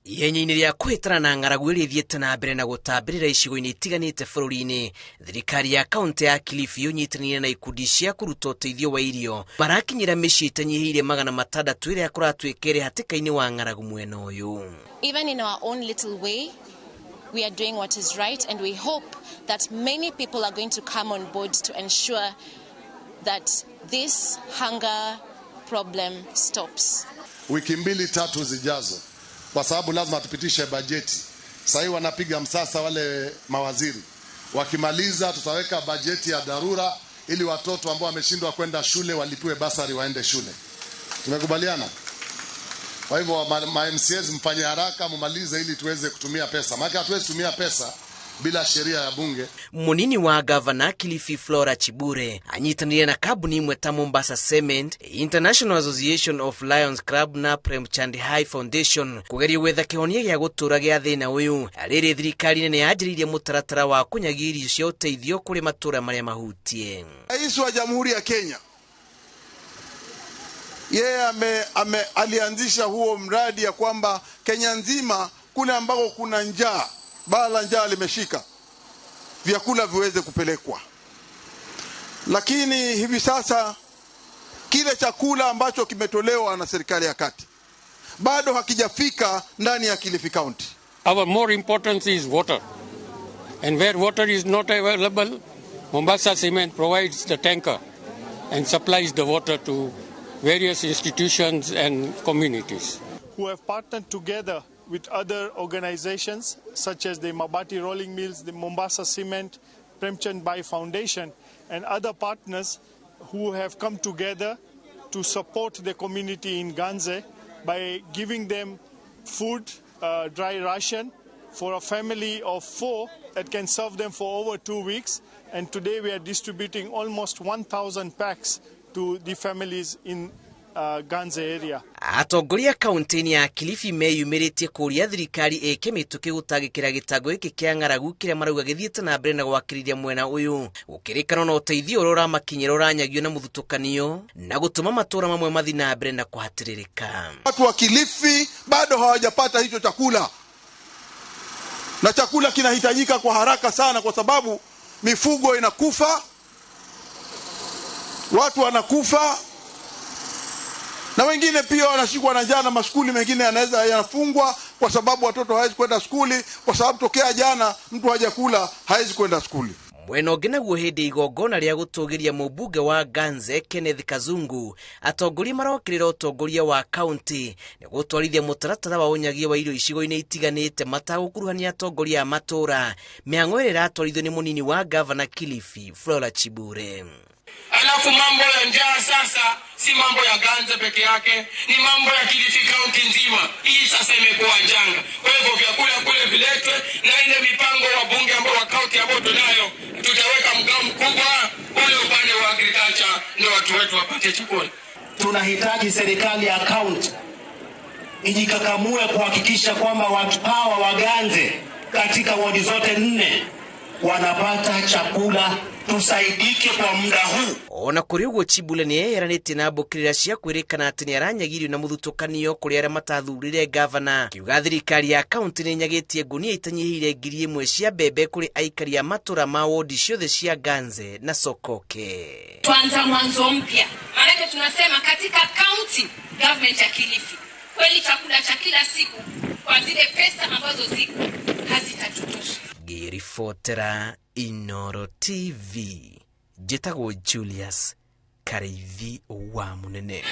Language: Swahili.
Ihenya-inĩ rĩa kũhĩtana na ng'aragu ĩrĩa ĩthiĩte na mbere na gũtambĩrĩra icigo-inĩ itiganĩte bũrũri-inĩ, thirikari ya kaunti ya Kilifi ũnyitanĩire na ikundi cia kũruta ũteithio wa irio marakinyĩra mĩciĩ ĩtanyihĩire 600 ĩrĩa kũratuĩka ĩrĩ hatĩka-inĩ wa ng'aragu mwena ũyũ. Even in our own little way, we are doing what is right, and we hope that many people are going to come on board to ensure that this hunger problem stops. Wiki 2-3 zijazo, kwa sababu lazima tupitishe bajeti. Sasa hivi wanapiga msasa wale mawaziri. Wakimaliza tutaweka bajeti ya dharura ili watoto ambao wameshindwa kwenda shule walipiwe basari waende shule. Tumekubaliana? Kwa hivyo MCAs mfanye haraka mumalize ili tuweze kutumia pesa. Maana hatuwezi kutumia pesa bila sheria ya bunge. Munini wa gavana Kilifi Flora Chibure anyitanire na kabuni imwe ta Mombasa Cement, International Association of Lions Club na Premchand High Foundation kugeria gwetha kĩhonia gĩa gũtũra gĩa thĩna ũyũ. Rĩrĩ thirikari nene yanjĩrĩirie mũtaratara wa kũnyagia irio cia ũteithio kũrĩ matũra marĩa mahutie. Rais wa Jamhuri ya Kenya yeye alianzisha huo mradi ya kwamba Kenya nzima kule ambako kuna njaa, bala njaa limeshika, vyakula viweze kupelekwa. Lakini hivi sasa kile chakula ambacho kimetolewa na serikali ya kati bado hakijafika ndani ya Kilifi County. Our more importance is water. And where water is not available, Mombasa Cement provides the tanker and supplies the water to various institutions and communities. Who have partnered together with other organizations such as the Mabati Rolling Mills, the Mombasa Cement, Premchand High Foundation, and other partners who have come together to support the community in Ganze by giving them food, dry ration for a family of 4 that can serve them for over 2 weeks. And today we are distributing almost 1,000 packs to the families in Ganze area. Atongoria kaunti-inĩ ya Kilifi meyumĩrĩtie kũria thirikari ĩke mĩtũkĩ gũtagĩkĩra gĩtango gĩkĩ kĩa ng'aragu kĩrĩa marauga gĩthiĩte na mbere na gwakĩrĩria mwena ũyũ, gũkĩrĩkana na ũteithio ũrĩa ũramakinyĩra ũranyagio na mũthutũkanio na gũtũma matũra mamwe mathi na mbere na kũhatĩrĩrĩka. Watu wa Kilifi bado hawajapata hicho chakula, na chakula kinahitajika kwa haraka sana kwa sababu mifugo inakufa, watu wanakufa, na wengine pia wanashikwa na njaa, na mashule mengine yanafungwa kwa sababu watoto hawezi kwenda shule, kwa sababu tokea jana mtu hajakula hawezi kwenda shule. Mwena ũngĩ naguo hĩndĩ igongona rĩa gũtũgĩria mũmbunge wa Ganze Kenneth Kazungu, atongoria marokĩrĩra ũtongoria wa kaunti nĩ gũtwarithia mũtaratara wa ũnyagia wa irio icigo-inĩ itiganĩte matagũkuruhania atongoria a matũra, mĩhang'o ĩrĩa ĩratwarithio nĩ mũnini wa gavana Kilifi Flora Chibure. Alafu mambo ya njaa sasa si mambo ya Ganze peke yake, ni mambo ya Kilifi County nzima. Hii sasa imekuwa janga. Kwa hivyo vyakula kule viletwe, na ile mipango wa bunge ambao wa county ambao tunayo, tutaweka mgao mkubwa ule upande wa agriculture ndio watu wetu wapate chakula. Tunahitaji serikali ya county ijikakamue kuhakikisha kwamba watu hawa wa Ganze katika wadi zote 4 wanapata chakula. Tusaidike kwa muda huu. Ona kuri uguo Chibule ni yeranĩtie na mbũkĩrĩra cia kwĩrĩkana atĩ nĩ aranyagirio na mũthutũkanio kũrĩ arĩa matathurire gavana. Kiuga thirikari ya kaunti nĩ nyagĩtie ngunia itanyihĩire 1,000 cia mbembe kũrĩ aikari a matũra ma wodi ciothe cia Ganze na Sokoke. Tuanza mwanzo mpya. Maana tunasema katika county government ya Kilifi kweli chakula cha kila siku kwa zile pesa ambazo ziko hazitatutosha. Gĩribotera Inoro TV. Njĩtagwo Julius Kareithi wa Munene.